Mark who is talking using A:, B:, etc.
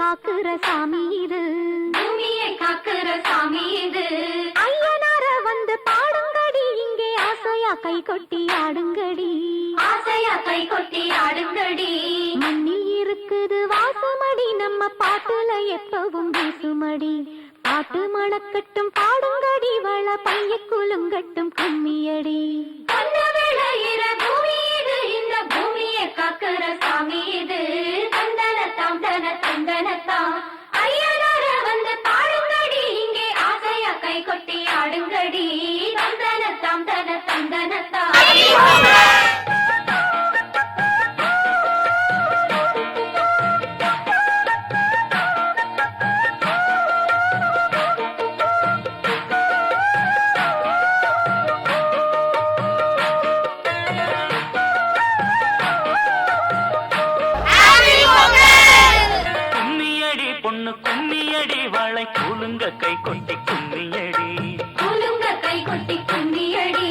A: காக்குற சாமி இது,
B: பூமியை காக்குற சாமி இது.
A: ஐயனார வந்து பாடுங்கடி, இங்கே ஆசையா கை கொட்டி ஆடுங்கடி,
B: ஆசையா கை கொட்டி ஆடுங்கடி.
A: மண்ணில் இருக்குது வாசமடி, நம்ம பாட்டுல எப்பவும் வீசுமடி, பாட்டு மணக்கட்டும் பாடுங்கடி, வள பைய குலுங்கட்டும் கும்மியடி.
B: கண்ண விளையிற பூமி இது, இந்த பூமியை காக்குற சாமி இது. தந்தனத்தாம் தன தந்தனத்தாம் ஐயனார வந்து பாடுங்கடி, இங்கே ஆசையா கை கொட்டி ஆடுங்கடி. தந்தனத்தாம் தன தந்தனத்தாம்.
C: பொண்ணு கும்மியடி, வாழை கூலுங்க கை கொட்டி கும்மியடி,
B: கூலுங்க கை கொட்டி கும்மியடி.